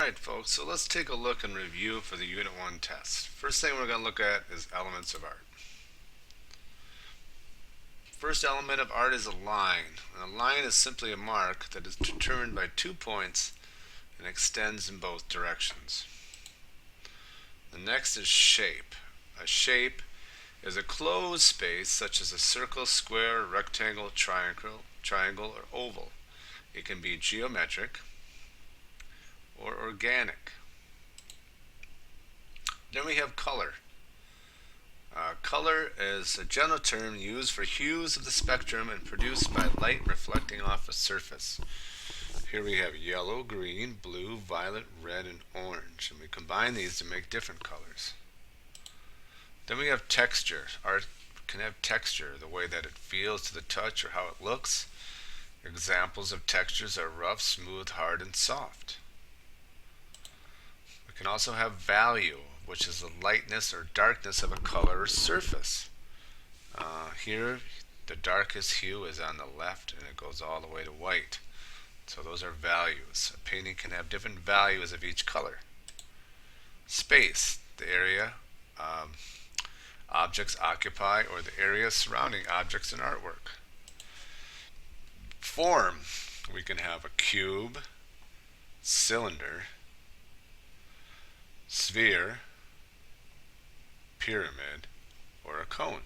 Alright folks, so let's take a look and review for the Unit 1 test. First thing we're going to look at is elements of art. First element of art is a line. And a line is simply a mark that is determined by 2 points and extends in both directions. The next is shape. A shape is a closed space such as a circle, square, rectangle, triangle, or oval. It can be geometric or organic. Then we have color. Color is a general term used for hues of the spectrum and produced by light reflecting off a surface. Here we have yellow, green, blue, violet, red, and orange, and we combine these to make different colors. Then we have texture. Art can have texture, the way that it feels to the touch or how it looks. Examples of textures are rough, smooth, hard, and soft. We can also have value, which is the lightness or darkness of a color or surface. Here, the darkest hue is on the left and it goes all the way to white. So those are values. A painting can have different values of each color. Space, the area objects occupy or the area surrounding objects in artwork. Form, we can have a cube, cylinder, sphere, pyramid, or a cone.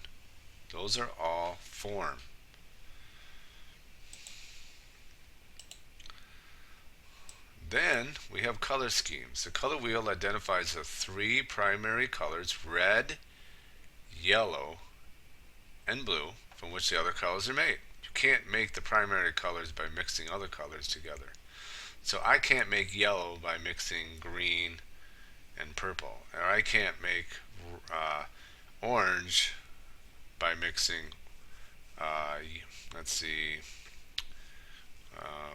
Those are all form. Then we have color schemes. The color wheel identifies the 3 primary colors, red, yellow, and blue, from which the other colors are made. You can't make the primary colors by mixing other colors together. So I can't make yellow by mixing green and purple, or I can't make orange by mixing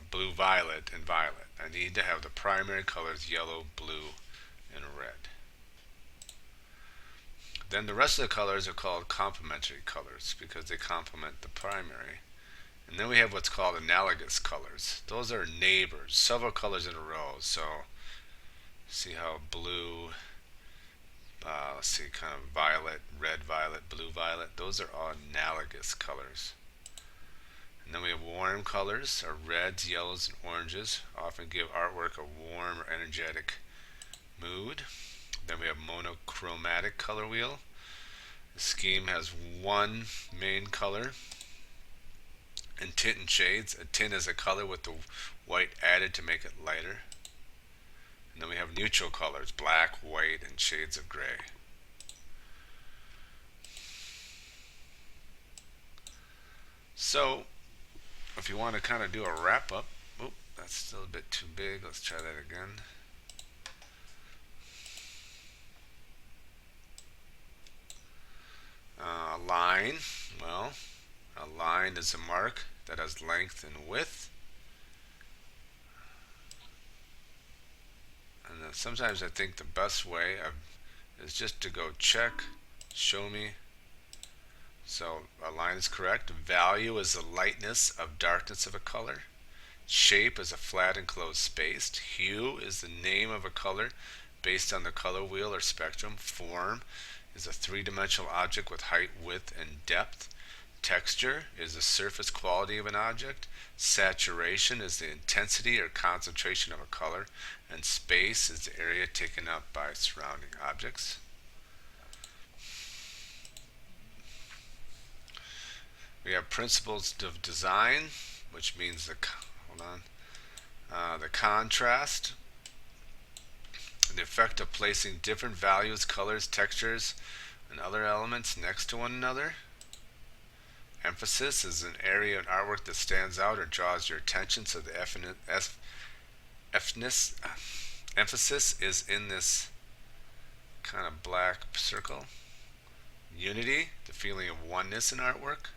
blue violet and violet. I need to have the primary colors yellow, blue, and red. Then the rest of the colors are called complementary colors because they complement the primary. And then we have what's called analogous colors. Those are neighbors, several colors in a row. So see how blue, let's see, kind of violet, red violet, blue violet. Those are all analogous colors. And then we have warm colors, are reds, yellows, and oranges. Often give artwork a warm or energetic mood. Then we have monochromatic color wheel. The scheme has one main color and tint and shades. A tint is a color with the white added to make it lighter. And then we have neutral colors, black, white, and shades of gray. So, if you want to kind of do a wrap up, that's still a bit too big. Let's try that again. A line, well, a line is a mark that has length and width. And then sometimes I think the best way is just to go check, show me. So a line is correct. Value is the lightness of darkness of a color. Shape is a flat enclosed space. Hue is the name of a color based on the color wheel or spectrum. Form is a 3-dimensional object with height, width, and depth. Texture is the surface quality of an object. Saturation is the intensity or concentration of a color. And space is the area taken up by surrounding objects. We have principles of design, which means the contrast, the effect of placing different values, colors, textures, and other elements next to one another. Emphasis is an area in artwork that stands out or draws your attention, so the emphasis is in this kind of black circle. Unity, the feeling of oneness in artwork.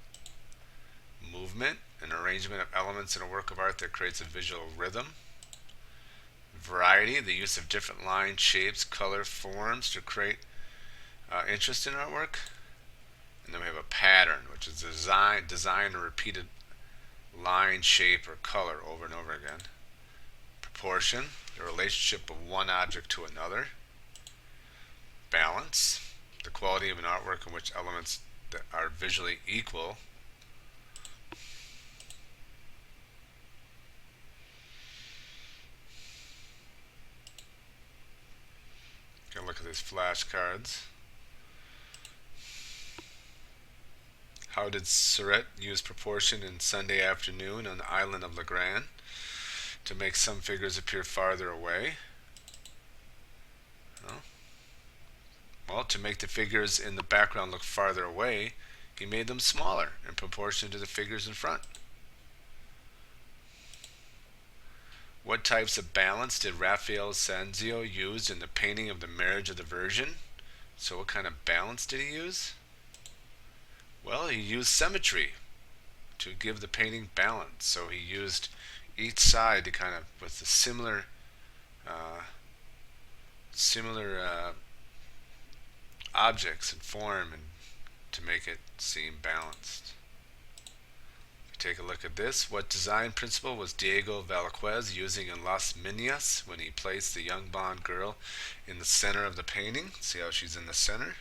Movement, an arrangement of elements in a work of art that creates a visual rhythm. Variety, the use of different lines, shapes, color, forms to create interest in artwork. And then we have a pattern, which is design a repeated line, shape, or color over and over again. proportion, the relationship of one object to another. Balance, the quality of an artwork in which elements that are visually equal. Gonna look at these flashcards. How did Surratt use proportion in Sunday Afternoon on the island of Legrand to make some figures appear farther away? Well, to make the figures in the background look farther away, he made them smaller in proportion to the figures in front. What types of balance did Raphael Sanzio use in the painting of the Marriage of the Virgin? So what kind of balance did he use? Well, he used symmetry to give the painting balance. So he used each side to kind of, with the similar objects and form, and to make it seem balanced. Take a look at this. What design principle was Diego Velázquez using in Las Minas when he placed the young blonde girl in the center of the painting? See how she's in the center?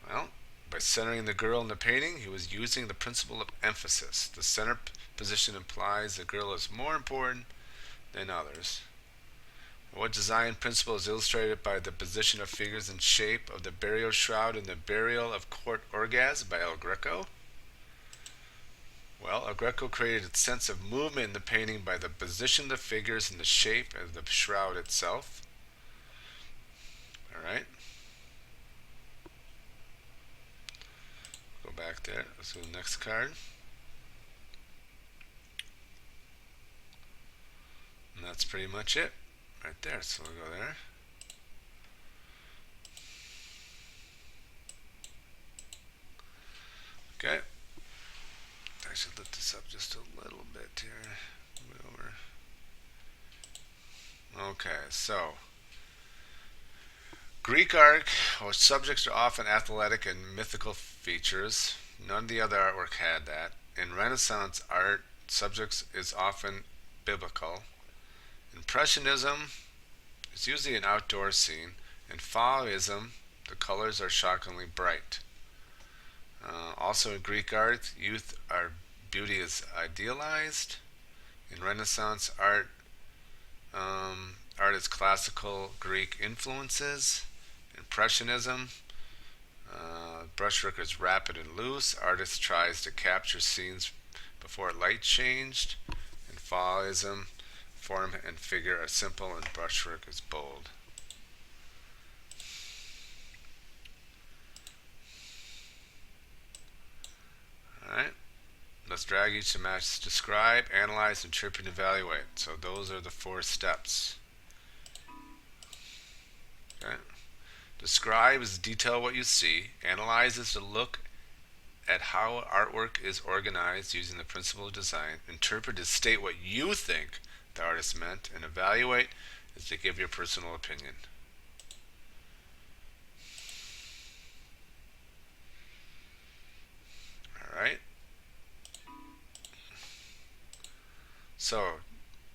Well, by centering the girl in the painting, he was using the principle of emphasis. The center position implies the girl is more important than others. What design principle is illustrated by the position of figures and shape of the burial shroud in the Burial of Court Orgaz by El Greco? Well, El Greco created a sense of movement in the painting by the position of the figures and the shape of the shroud itself. Alright. Go back there. Let's go to the next card. And that's pretty much it. Right there. So we'll go there. Okay. I should lift this up just a little bit here. Move it over. Okay, so Greek art or subjects are often athletic and mythical features. None of the other artwork had that. In Renaissance art, subjects is often biblical. Impressionism is usually an outdoor scene. In Fauvism, the colors are shockingly bright. Also in Greek art, beauty is idealized. In Renaissance art, art is classical Greek influences. Impressionism, brushwork is rapid and loose. Artist tries to capture scenes before light changed. In Fauvism, form and figure are simple and brushwork is bold. Alright, let's drag each to match, describe, analyze, interpret, and evaluate. So those are the 4 steps. Okay. Describe is detail what you see. Analyze is to look at how artwork is organized using the principle of design. Interpret is state what you think the artist meant. And evaluate is to give your personal opinion. Alright. So,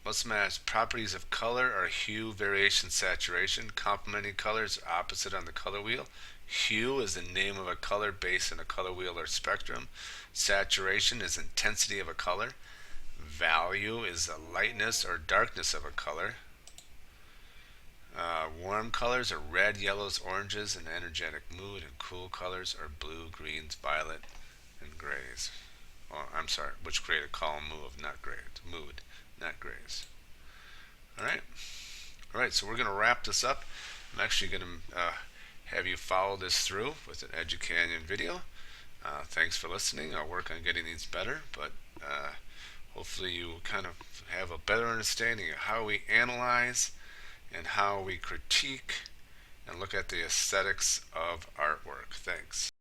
let's match. Properties of color are hue, variation, saturation. Complementing colors are opposite on the color wheel. Hue is the name of a color based on a color wheel or spectrum. Saturation is intensity of a color. Value is the lightness or darkness of a color. Warm colors are red, yellows, oranges, and energetic mood, and cool colors are blue, greens, violet, and grays. Oh, I'm sorry, which create a calm mood, not grays. Mood, not grays. Alright. Alright, so we're going to wrap this up. I'm actually going to have you follow this through with an EduCanyon video. Thanks for listening. I'll work on getting these better, but hopefully you kind of have a better understanding of how we analyze and how we critique and look at the aesthetics of artwork. Thanks.